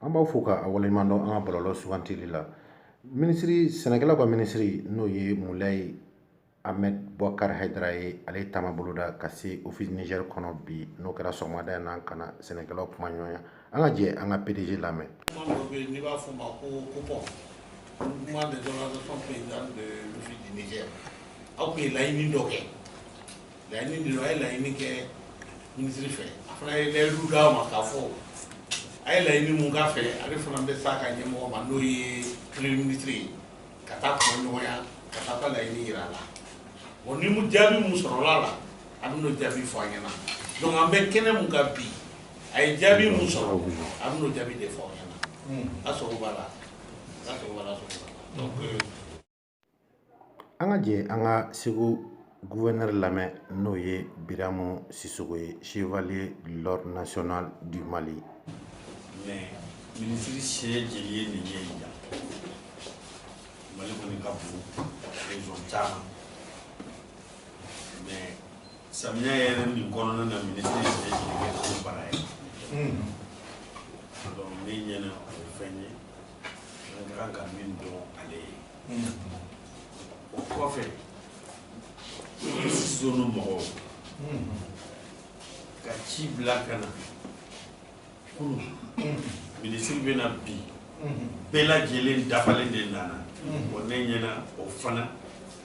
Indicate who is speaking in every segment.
Speaker 1: An b'aw fo ka waleɲuman dɔn an ka bɔlɔlɔ sugantili la. Ministre Sɛnɛkɛlaw ka ministre n'o ye Mulayi Ahmed Boubacar Haidara ye ale taama boloda ka se office Niger kɔnɔ bi n'o kɛra sɔgɔmada in na ka na sɛnɛkɛlaw kuma ɲɔgɔnya. An ka jɛ an ka PDG lamɛn.
Speaker 2: Kuma dɔ bɛ yen n'i b'a fɔ o ma ko coupon, groupement des organisations paysannes de l'office du Niger. Aw tun ye laɲini dɔ kɛ, laɲini dɔ a ye laɲini kɛ ministre fɛ, a fana ye layidu d'a ma k'a fɔ a ye laɲini mun k'a fɛ ale fana bɛ s'a ka ɲɛmɔgɔ ma n'o ye premier ministre ye ka taa kuma ɲɔgɔnya ka taa ka laɲini yira a la. Bon ni mu jaabi mun sɔrɔla la a bɛ n'o jaabi fɔ an ɲɛna. Donc an bɛ kɛnɛ mun kan bi a ye jaabi mun sɔrɔ a bɛ n'o jaabi de fɔ an ɲɛna. A sɔrɔ b'a la, a sɔrɔ b'a la, donc
Speaker 1: an ka jɛ an ka Segu gouverneur lamɛn n'o ye Biramu Sisoko ye, chevalier de l'ordre national du Mali.
Speaker 3: Mais ministre siège ye nin ye yan Mali kɔni ka bon région caman mais samiya yɛrɛ nin kɔnɔna na ministre siège ye kɛ baara ye donc ne ɲɛna o fɛn ye an ka kan ka min dɔn ale ye o kɔfɛ zone mɔgɔw ka ci bila ka na kunun ministre bɛna bi bɛɛ lajɛlen dafalen de nana wa ne ɲɛna o fana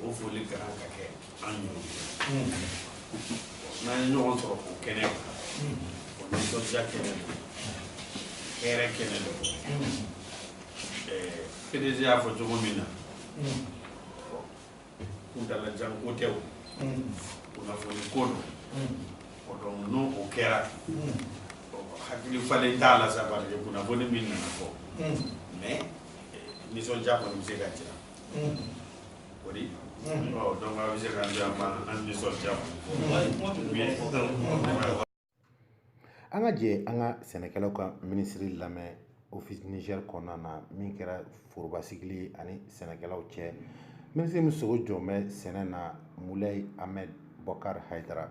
Speaker 3: o foli ka kan ka kɛ an yɛrɛ n'an ye ɲɔgɔn sɔrɔ o kɛnɛ kan o nisɔndiya kɛnɛ don hɛrɛ kɛnɛ don PDG y'a fɔ cogo min na kuntalajan ko tɛ o kunnafoni ko don o donc n'o o kɛra hakili falen t'a la sa parce que kunnafoni min nana fɔ mais nisɔndiya kɔni bɛ se ka jira o de donc a bɛ se k'an diya an nisɔndiya
Speaker 1: an ka jɛ an ka sɛnɛkɛlaw ka ministre lamɛn office Niger kɔnɔna na min kɛra forobasigili ani sɛnɛkɛlaw cɛ. Ministre min sogo jɔn bɛ sɛnɛ na Mulayi Ahmed Boubacar Haidara.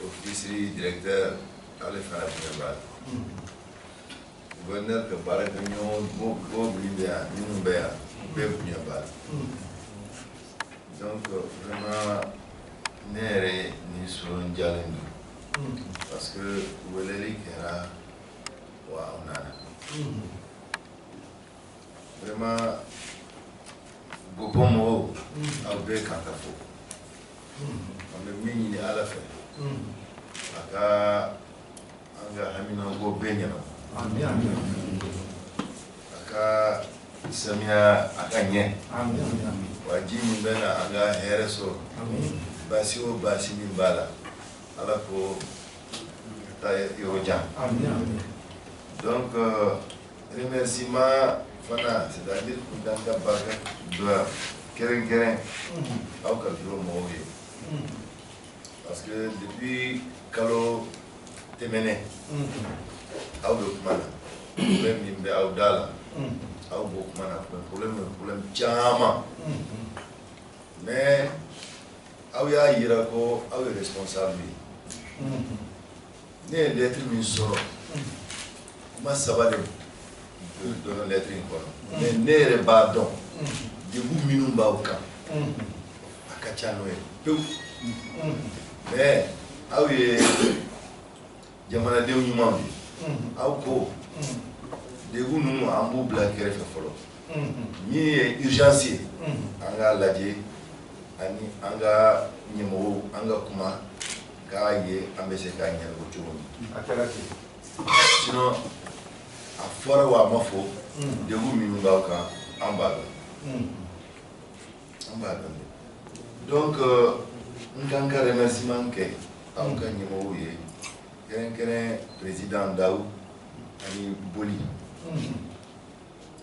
Speaker 4: Officier directeur ale fana tun b'a la gouverneur ka baarakɛɲɔgɔn minnu bɛ yan bɛɛ bonya b'a la donc vraiment ne yɛrɛ nisɔndiyalen don parce que weleli kɛra wa aw nana vraiment gopɔn mɔgɔw aw bɛɛ kan ka fɔ an bɛ min ɲini ala fɛ a ka an ka haminanko bɛɛ ɲɛna a ka samiya a ka ɲɛ wa ji min bɛ na an ka hɛrɛ sɔrɔ baasi o baasi min b'a la ala ko taa yɔrɔ jan donc remerciement fana c'est-à-dire que dan ka barika dɔ kɛrɛnkɛrɛn aw ka bureau mɔgɔw ye parce que depuis kalo tɛmɛnɛ aw bɛ kuma na problème min bɛ aw da la aw b'o kuma na problème caman mais aw y'a yira ko aw ye responsable ye ne ye lettre min sɔrɔ kuma saba de donna lettre in kɔnɔ mais ne yɛrɛ b'a dɔn degun minnu b'aw kan a ka ca n'o ye pewu mais aw ye jamanadenw ɲumanw ye aw ko degun ninnu an b'u bila kɛrɛfɛ fɔlɔ min ye urgence ye an k'a lajɛ ani an ka ɲɛmɔgɔw an ka kuma k'a ye an bɛ se k'a ɲɛnabɔ cogo min a kɛra ten sinon a fɔra wa a ma fɔ degun minnu b'aw kan an b'a dɔn donc n kan ka remerciement kɛ aw ka ɲɛmɔgɔw ye kɛrɛnkɛrɛn président Daou ani Boli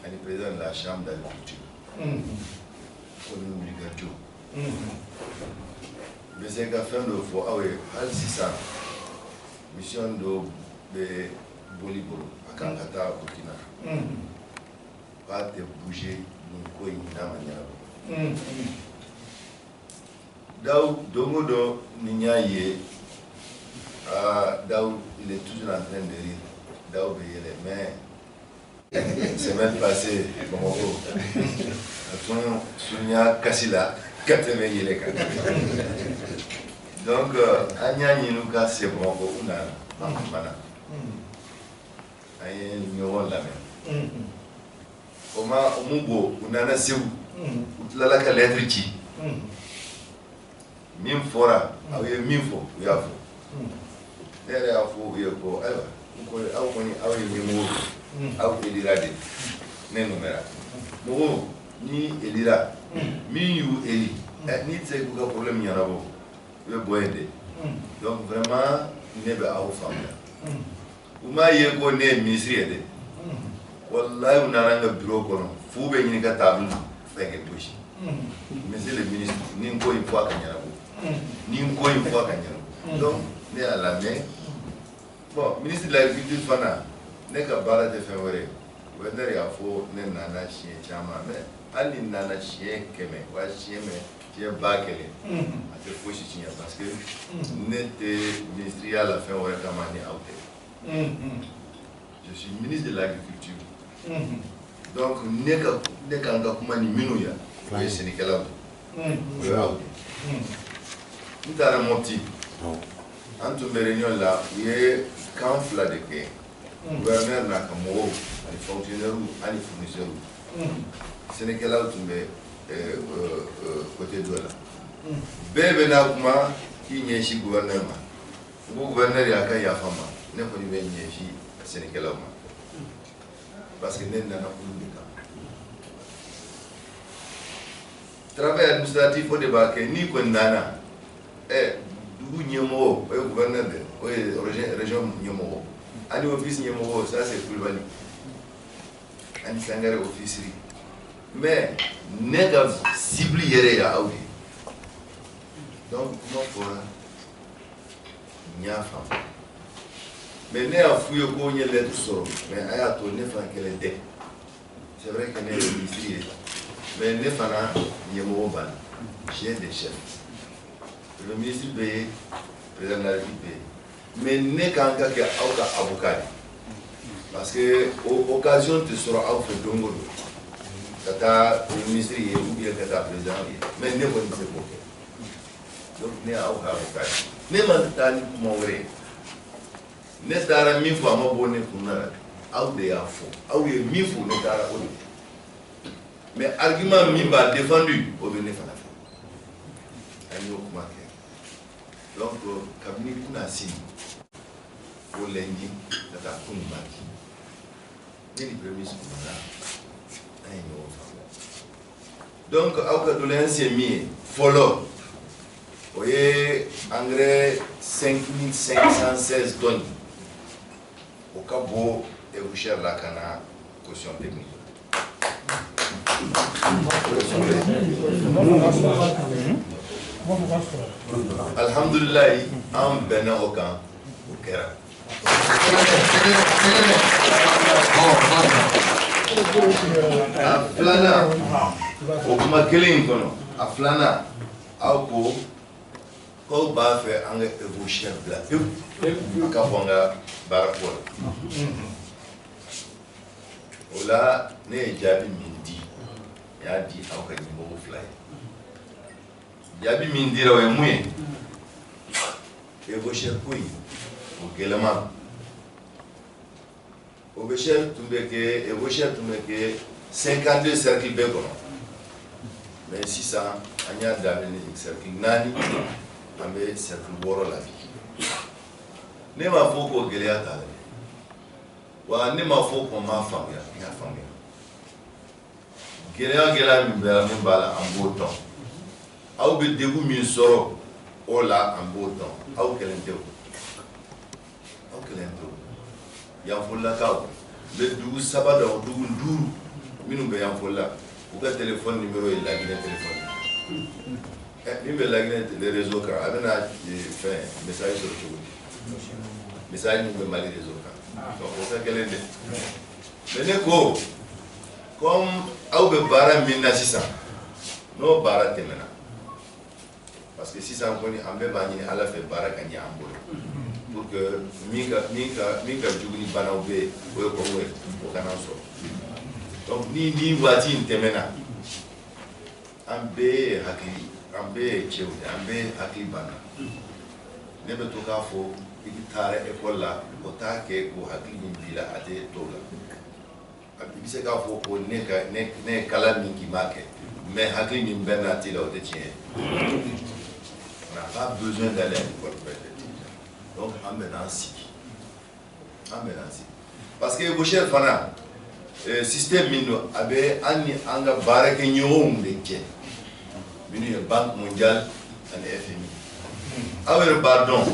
Speaker 4: ani président de la chambre d'agriculture ko ni wuli bɛ se ka fɛn dɔ fɔ aw ye hali sisan mission dɔ bɛ Boli bolo a kan ka taa Burkina k'a tɛ bouger nin ko in n'a ma ɲɛnabɔ Daou don o don ni n y'a ye Daou il est toujours en train de rire Daoube mais semaine passée, Sounia Kassila, 80 yéleka. Donc, Anya Ninuka, c'est bon, on a mana. Aïe, nous la même. Comment on moubo, on a la seu, la la lettre qui. Mim fora, awe mimfo, yafo. Nere afo yeko, ayo, aw koni aw yemo, aw elirade. Ne numera. Mo ni elira. Mi yu eli. Ni tse ku ka problème yana bo. We boyede. Donc vraiment nebe aw famna. Uma yeko ne ministre yede. Wallahi unaranga bureau kono. Fu be ni ka table fenge bushi. Monsieur le ministre, ni ko il faut kanyana bo. Ni ko il faut kanyana. Donc ne à la main. Bon, ministre de l'Agriculture fana ne ka bara de février. Wender ya fo ne nana chien chama mais ali nana chien keme wa chien mais chien bakele. A te fo chien parce que n'était ministre à la fin ouais kamani auté. Je suis ministre de l'Agriculture. Donc ne ka nga kuma ni minuya. Ouais Sénégal. Ouais auté. Ntara moti. En tout réunion là, il y a quand fla de que gouverneur n'a qu'un mot, les fonctionnaires ou les fournisseurs. Sénégal là où côté de là. Bébé n'a pas qui n'y est chez gouvernement. Le gouverneur y a qu'à y a femme, n'est pas du bien n'y est chez Sénégal là. Parce que n'est n'a pas de cas. Travail administratif au débarquer ni qu'on nana. Du Nyemo, le gouverneur de la région Nyemo, à l'office Nyemo, ça c'est Koulibaly. À Sangare officerie. Mais, n'est pas ciblé hier à Audi. Donc, comment pour n'y a pas. Mais n'est pas fouillé qu'on y ait l'aide sur, mais il y a tourné fin qu'elle est dé. C'est vrai qu'elle est ministre, mais n'est pas là, Nyemo ban, chien des chefs. Le ministre payé, le président de la République payé. Mais n'est qu'un cas qui a un avocat. Parce que l'occasion te sera à faire dongo. Kata le ministre ou bien kata le président. Mais n'est pas une seconde. Donc n'est à aucun avocat. N'est pas dans mon vrai. N'est pas dans mille fois mon bonnet pour nous. Aou de ya faux. Aou de mille fois n'est pas là. Mais argument mimba défendu au bénéfice. Donc, Kabini Kunasi, pour l'Indi, la Kunimaki, les prémices pour donc, à c'est mis, follow. Vous voyez, engrais 5516 tonnes. Au Cabo, et vous cherchez la cana, caution technique. Alhamdulillah, en Bénin au camp, au Kera. A Flana, au Makelin, à Flana, à Oko, au Bafé, en Evocher Bla, à Kaponga, Barapol. Ola, né Jabi Mindi, y'a dit à Okanimo Fly. Yabi mindira we mouye Evocher Pouy au Guéleman au Béchel Toumbeke Evocher Toumbeke 52 cercles bégon mais 600 Anya Damini cercle Nani Ambe cercle Boro la vie Nema Foko Géléata Wa Nema Foko ma famille ya famille Géléa Géla Mbala en beau temps aw be degu min soro o la en beau temps aw kelente ya folla kaw le dugu sabada o dugu nduru minu be ya folla ou ka téléphone numéro est la guinée téléphone ni be la guinée les réseaux ka abena fait message sur le message ni be mali réseau ka donc ça kelende mais ne ko comme aw be bara 1600 no bara temena parce que si ça on connaît en même manière à la fait barak à Niambolo pour que minka jugni banaw be o ko we o kana so donc ni wati ntemena ambe hakili bana ne be to ka fo ikitare école la o ta ke ko hakili min bila ate to la abi se ka fo ko ne kala min ki make mais hakili min benna ti la o te tien on n'a pas besoin d'aller à l'école donc ambenansi parce que vos chers fana système mino abe ani anga barake nyom de ke minu banque mondiale and FMI awere pardon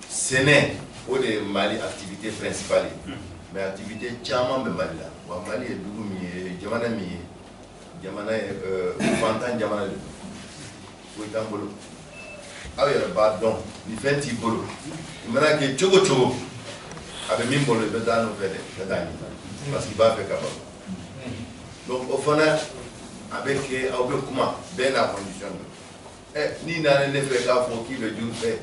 Speaker 4: Séné ou de Mali activité principale mais activité chama be Mali la wa Mali e dugu mi jamana fantan jamana ko tambolo awere pardon ni fenti bolo imana ke chogo abe min bolo be dano fede dani parce qu'il va faire capable donc au fond avec au comment ben la condition ni na ne fait ka fo ki le jour fait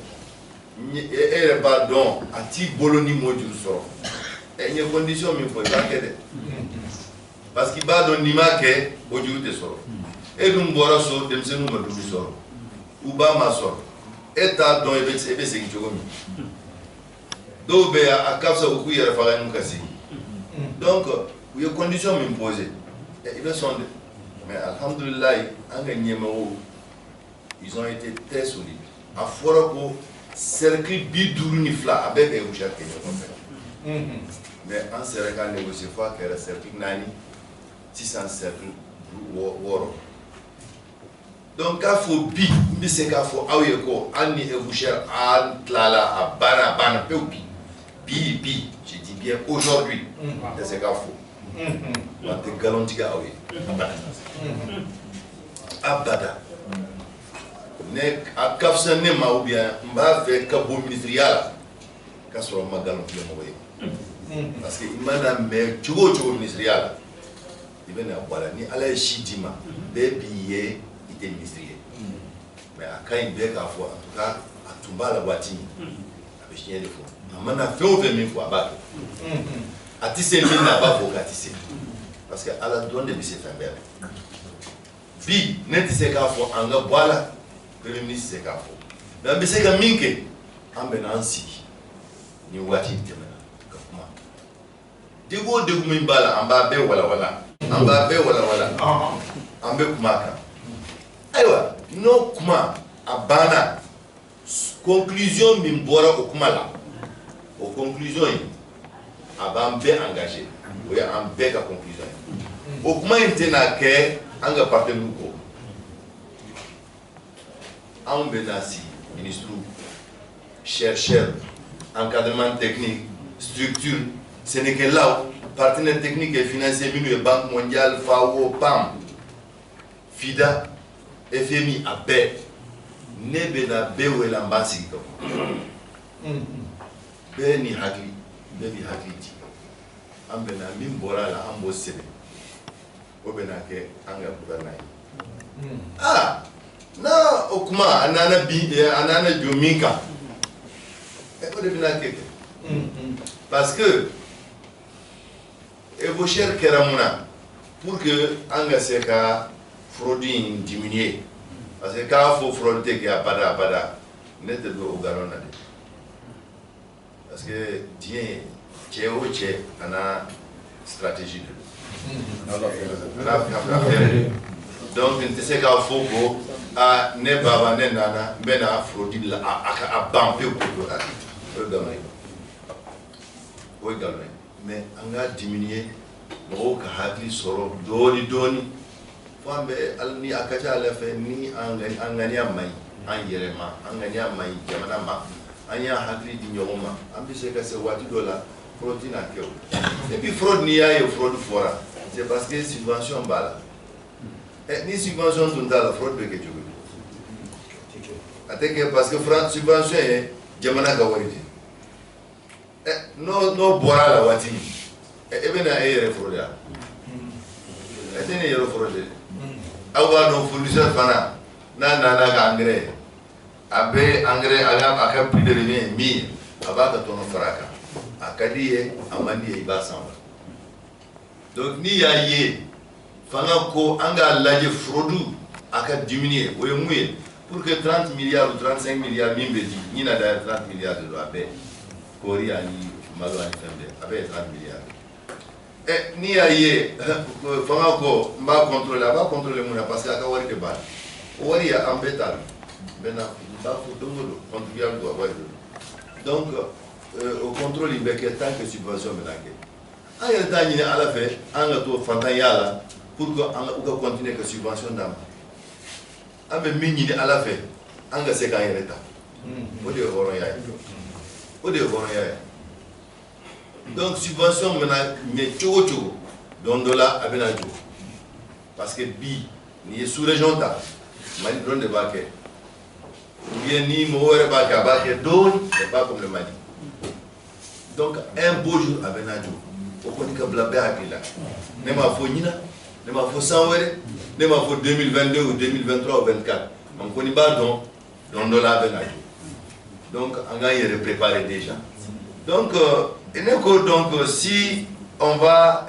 Speaker 4: et pardon ati bolo ni mo jour so et une condition mi faut pas que parce qu'il va don ni ma ke o jour de so et dum bora so dem se no ma du so ou ba ma so et ta don e be se ki jogo mi do be a kapsa ku yere fa ga kasi donc il y a condition m'imposer et ils sont mais alhamdulillah ils ont été très solides à fora ko cercle biduru ni fla avec les bouchard que nous fait mais en cercle négocier fois que le cercle nani 600 cercle woro donc a faut bi c'est qu'a faut awe ko ani et bouchard an tlala a bana pe bi je dis bien aujourd'hui c'est qu'a faut on te garantit awe abada ne a kafsa ne ma ou bien mba fait ka bo ministériel ka so ma garantie mo way parce que imana me chugo ministériel ibena wala ni ala shidima be biye ite ministériel mais akai be ka fo en tout cas atumba la watini avec chien de fo amana fait au 20 fois ba atise min na ba fo katise parce que ala donne de se faire bi net se ka fo anga boala premier ministre se ka fo mais be se ka minke ambe na ansi ni wati temena ka kuma digo de min bala amba be wala ambe kuma ka aywa no kuma abana conclusion min bora o kuma la o conclusion yi abambe engagé o ya ambe ka conclusion o kuma intena ke anga partenaire ko ambe nasi ministre chercheur encadrement technique structure ce n'est que là partenaire technique et financier minu banque mondiale FAO PAM FIDA FMI abe nebe na bewe la mbasi ko be ni hakli ti ambe na min bora la ambo sebe obena ke anga gouvernail na okuma anana jomika e ko de bina ke parce que vos chers keramuna pour que anga seka fraude diminuer parce que quand faut frauder que abada net de au galon na parce que tien che ana stratégie donc il sait qu'il faut que à ne baba ne nana bena fraude la a bamper au galon mais on a diminué mo ka hakli soro doni fambe alni akaja ala fe ni angani amai an yerema angani amai jamana ma anya hakli di nyoma ambi se ka se wati dola fraude na keo et puis fraude ni ya fraude fora c'est parce que subvention bala et ni subvention tunda la fraude be ke jogo ateke parce que France subvention e jamana ka wari no bora la wati e bena e fraude e tene yero fraude awa no fournisseur fana na ka engrais abe engrais aga aka prix de revient 1000 abaka tono faraka akadiye amandi ibasamba donc ni yaye fanga ko anga laje frodu aka diminuer oye muye pour que 30 milliards ou 35 milliards mimbedi ni na da 30 milliards de abe kori ani malo ani fembe abe 30 milliards ni yaye fanga ko mba contrôler muna parce que aka wari de bal wari ya ambetal bena ba fu dongodo contribuable do wari donc au contrôle il y a tant que subvention menake aya tani à la fin anga to fanta yala pour que anga continuer que subvention dam ambe minni à la fin anga se ka yereta odi horon ya donc subvention mena ne chogo don dola abena jo parce que bi ni sous région ta mali don de baké ou bien ni moore baké don c'est pas comme le Mali. Donc un beau jour avec Nadjo au côté que blabé à Pila ne m'a faut Nina ne m'a faut 100 euros ne m'a faut 2022 ou 2023 ou 2024 on connaît pas donc dollar avec Nadjo donc on a préparé déjà donc donc si on va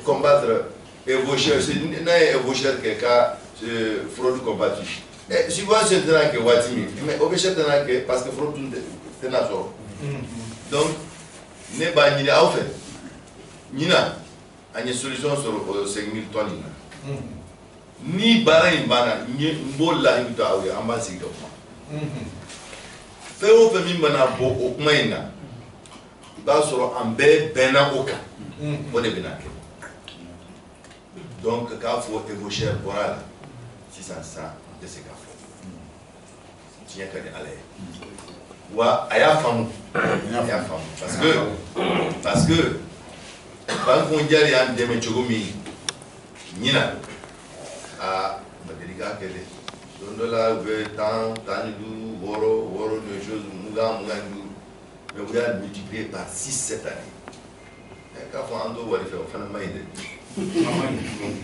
Speaker 4: combattre ébaucher c'est ébaucher quelqu'un fraude combattue subvention tena que watimi mais obécher tena que parce que fraude tena so donc ne ba ñini aw fe ñina añe solution sur 5000 tonnes ni bara bana ñi mbol la ngi taw ya ambasi do fe o fe mi mana bo o maina ba soro ambe bena oka o de benake donc ka fo ébaucher moral 600 de ces cas tiens que aller wa aya famu parce que banque mondiale y a des chogomi nina a madelika kele dondola ve tant du woro de choses muga du mais vous avez multiplié par 6 cette année et quand on ando wali fait on maïde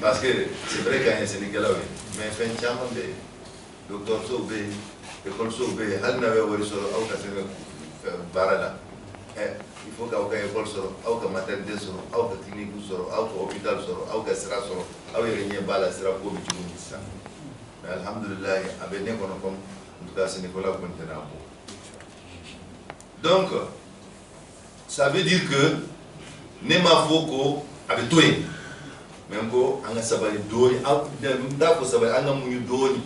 Speaker 4: parce que c'est vrai qu'il y a un Sénégalais mais fin chama be docteur Sobe école Sobe hal na we wari soro au ka sene barada il faut qu'au cas école soro au ka maternité soro au ka clinique soro au ka hôpital soro au ka sera soro au yenye bala sera ko bi tumu ça mais alhamdulillah abene kono comme en tout cas c'est Nicolas Contena. Donc ça veut dire que nema foko avec toi même ko anga sabali doni au da ko sabali anga mu doni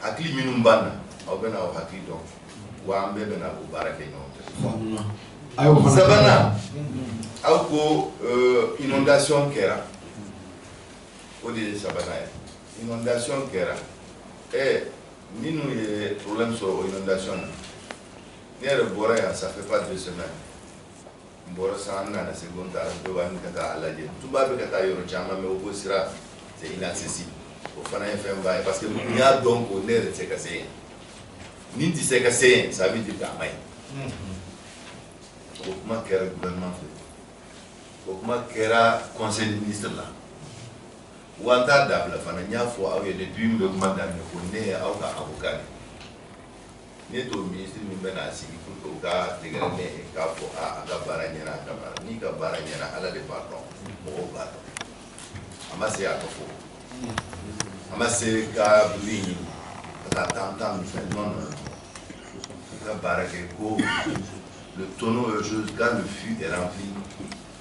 Speaker 4: akili minum banna aw bena o hakili donc wa ambe bena ko barake non sabana aw ko inondation kera o de sabana inondation kera ninu ye problème sur inondation ne re bora ya ça fait pas 2 semaines bora sana na seconde do wan kata alaje tuba be kata yoro chama me o sira c'est inaccessible au fana FM parce que il y a donc on est c'est cassé ni dit c'est cassé ça veut dire gamay comment que le gouvernement fait comment que conseil des ministres là wanda dabla fana nya fo awe depuis le mandat ne connaît aucun avocat ni to ministre ni bena si pour que ga tegrene ka fo a ga baranyana ka bara ni ka baranyana ala de pardon mo ba amase akofo amase ka bini ta tam non la barake ko le tonneau quand le fût est rempli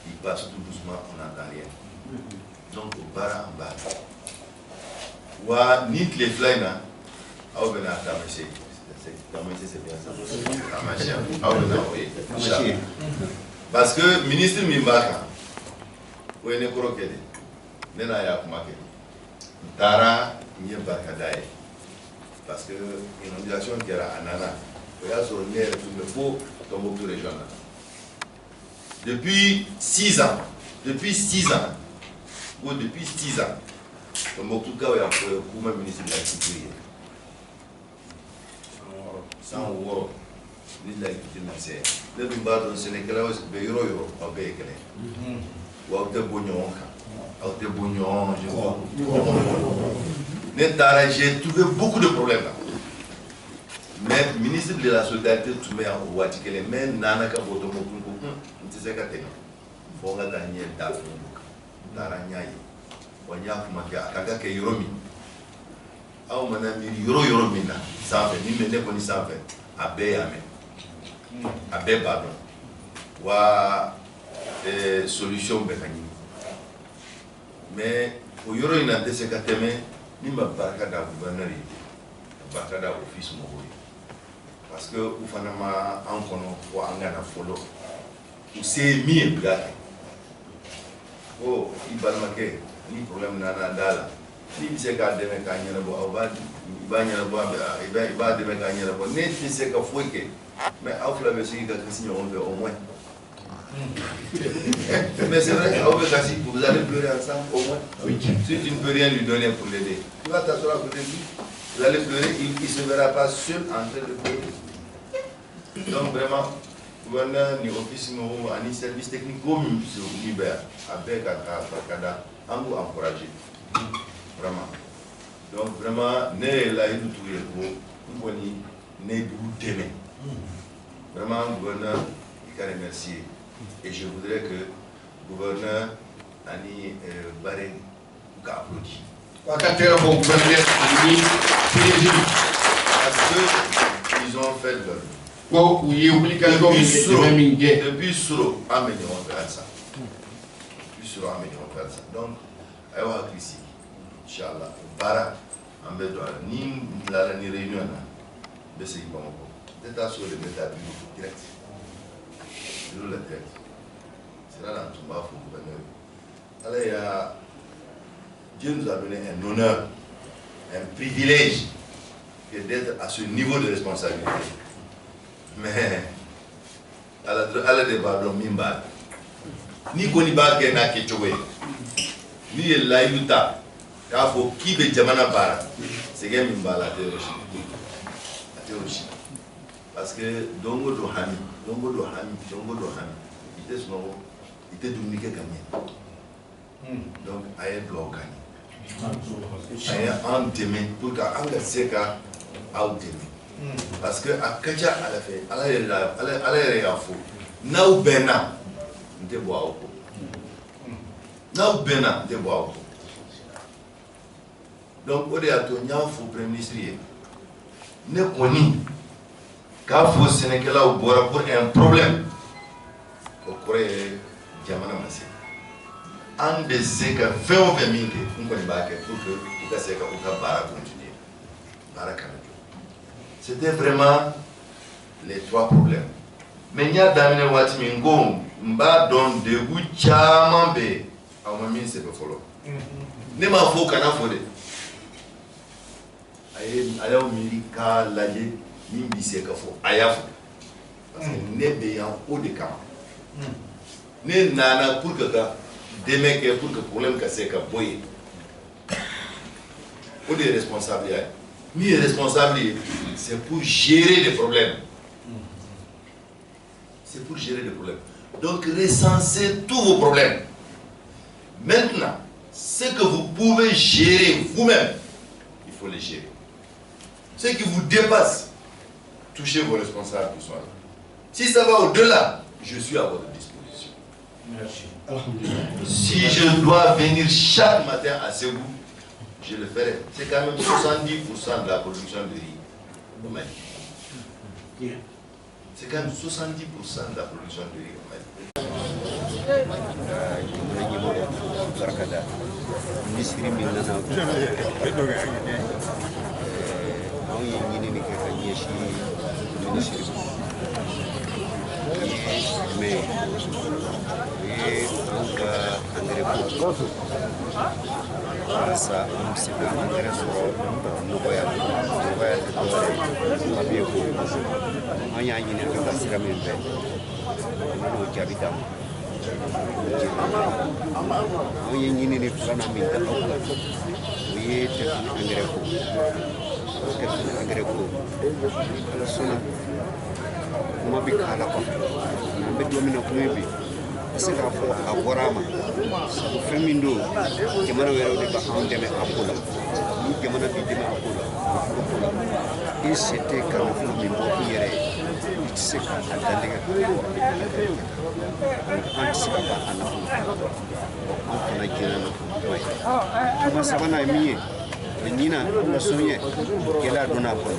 Speaker 4: il passe tout doucement on n'entend rien donc au bara en bas wa ni les flyna au bena tamase c'est bien ça parce que ministre Mimbaka ou ne korokede nena ya kumake tara nye barkadaye parce que inondation qui era anana oya so nere tout le faut Tombouctou régional depuis 6 ans Tombouctou ka ya kuma ministre de la sécurité sans woro ni la écoutez le bimba dans Sénégal be yoro abe kele wa te bonyon ka te bonyon je vois j'ai trouvé beaucoup de problèmes là mais ministre de la solidarité tout met en waati kelen mais nana ka boto mo kun ko nti se ka tena fo nga da nye da fu dara nyai wa nya fu ma ka aka ke yoromi aw mana mi yoro mi na sanfɛ ni me ne kɔni sanfɛ a bɛɛ y'a mɛn a bɛɛ b'a dɔn wa solution bɛ ka ɲini mais o yɔrɔ in na n tɛ se ka tɛmɛ ni ma barika da gouverneur ye ka barika da office mɔgɔw ye parce que u fana ma an kɔnɔ fo an kana fɔlɔ u se ye min ye bila kɛ ko i balimakɛ ni problème nana da la ni bɛ se k'a dɛmɛ k'a ɲɛnabɔ aw b'a ɲɛnabɔ i b'a dɛmɛ k'a ɲɛnabɔ ne tɛ se ka foyi kɛ mais aw fila bɛ se k'i ka kasi ɲɔgɔn fɛ au moins mais c'est vrai aw bɛ kasi vous allez pleurer ensemble au moins si tu ne peux rien lui donner pour l'aider tu vas t'asseoir à côté de lui vous allez pleurer il ne se verra pas seul en train de pleurer donc vraiment gouverneur ni office mɔgɔw ani service technique ko min bɛ yan a bɛɛ ka da an b'u encourager vraiment donc vraiment ne la yi tu ye ko n kɔni ne b'u dɛmɛ vraiment gouverneur i ka remercier et je voudrais que gouverneur ani Barre ka applaudi
Speaker 2: ka tɛgɛ fɔ gouverneur ani président
Speaker 4: parce que ils ont fait leur
Speaker 2: ko u ye wulikajɔ min kɛ
Speaker 4: depuis Soro an bɛ ɲɔgɔn fɛ halisa depuis Soro an bɛ ɲɔgɔn fɛ halisa donc a y'aw hakili sigi inchallah baara an bɛ don a la ni n tilala ni réunion na n bɛ segin Bamakɔ n tɛ taa so de n bɛ taa bureau direct bureau la direct sira la tun b'a fɔ gouverneur ala y'a Dieu nous a donné un honneur un privilège que d'être à ce niveau de responsabilité mais ala de b'a dɔn min b'a la ni kɔni b'a kɛ n'a kɛcogo ye ni ye layidu ta k'a fɔ k'i bɛ jamana baara sɛgɛn min b'a la a tɛ yɔrɔ si parce que don o don hami i tɛ sunɔgɔ i tɛ dumuni kɛ ka ɲɛ donc a ye dugawu k'an ye a ye an dɛmɛ pour que an ka se ka aw dɛmɛ parce que a ka ca ala fɛ ala yɛrɛ y'a fɔ n'aw bɛnna n tɛ bɔ aw kɔ n'aw bɛnna n tɛ bɔ aw kɔ donc o de y'a to n y'a fɔ premier ministre ye ne kɔni k'a fɔ sɛnɛkɛlaw bɔra pour un problème o kɔrɔ ye jamana ma se an bɛ se ka fɛn o fɛn min kɛ n kɔni b'a kɛ pour que u ka se ka u ka baara continuer baara kana jɔ c'était vraiment les trois problèmes mais n y'a daminɛ waati min ko n b'a dɔn degun caman bɛ yen aw ma min sɛbɛn fɔlɔ ne m'a fɔ kana fɔ dɛ a y'aw miiri k'a lajɛ min bɛ se ka fɔ a y'a fɔ parce que ne bɛ yan o de kama ne nana pour que ka dɛmɛ kɛ pour que problème ka se ka bɔ yen o de ye responsable ye min ye responsable ye c'est pour gérer les problèmes c'est pour gérer les problèmes donc recensez tous vos problèmes maintenant ce que vous pouvez gérer vous-même il faut les gérer ce qui vous dépasse touchez vos responsables qui sont là si ça va au-delà je suis à votre disposition.
Speaker 2: Merci.
Speaker 4: Si je dois venir chaque matin à Ségou, je le ferai. C'est quand même 70% de la production de riz au Mali. C'est quand même 70% de la production de riz au Mali.
Speaker 5: Mais ça c'est un intéressant nɔgɔya papier ko an y'a ɲini ka taa sira min fɛ n'o jaabi d'an ma an ye ɲinini filanan min kɛ aw la o ye angɛrɛ ko ala sɔnna kuma bɛ k'a la kɔfɛ an bɛ don min na kuma ye bi a se k'a fɔ a bɔra a ma sabu fɛn min don jamana wɛrɛw de b'an dɛmɛ a ko la ni jamana bi dɛmɛ ko la i se tɛ ka nafolo min bɔ i yɛrɛ ye i tɛ se ka a dantigɛ an tɛ se ka ban a nafolo an fana jɛnna nafolo ye kuma sabanan ye min ye ɲina la sɔn ye gɛlɛya donna a kɔnɔ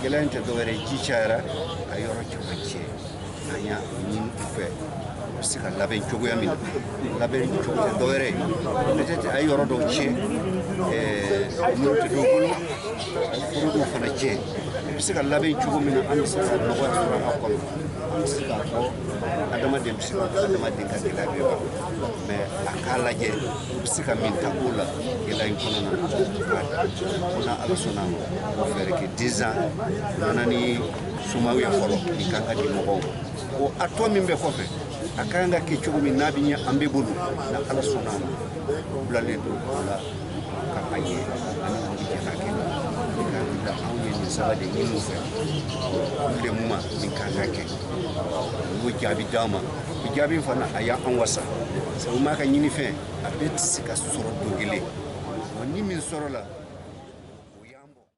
Speaker 5: gɛlɛya in tɛ dɔwɛrɛ ye ji cayara a yɔrɔ caman tiɲɛ an y'a ɲini u fɛ u bɛ se ka labɛn cogoya min na labɛn cogo tɛ dɔwɛrɛ ye peut-être a ye yɔrɔ dɔw tiɲɛ minnu tɛ dɔw bolo a ye foro dɔw fana tiɲɛ u bɛ se ka labɛn cogo min na an bɛ se ka nɔgɔya sɔrɔ a kɔnɔ an bɛ se k'a fɔ adamaden bɛ se ka adamaden ka gɛlɛya bɛɛ ban mais a k'a lajɛ u bɛ se ka min ta o la gɛlɛya in kɔnɔna na ko na ala sɔnna o fɛɛrɛ kɛ 10 ans nana ni sumaw ye fɔlɔ ni kan ka di mɔgɔw ma o a tɔ min bɛ kɔfɛ a ka kan ka kɛ cogo min n'a bɛ ɲɛ an bɛɛ bolo na ala sɔnna ma o bilalen don o la ka an ye ani an bɛ jɛ k'a kɛ ka da anw ye nin saba de ɲini u fɛ olu de mun ma nin kan ka kɛ u y'o jaabi d'an ma o jaabi fana a y'an wasa sabu maa ka ɲinifɛn a bɛɛ tɛ se ka sɔrɔ don kelen wa ni min sɔrɔla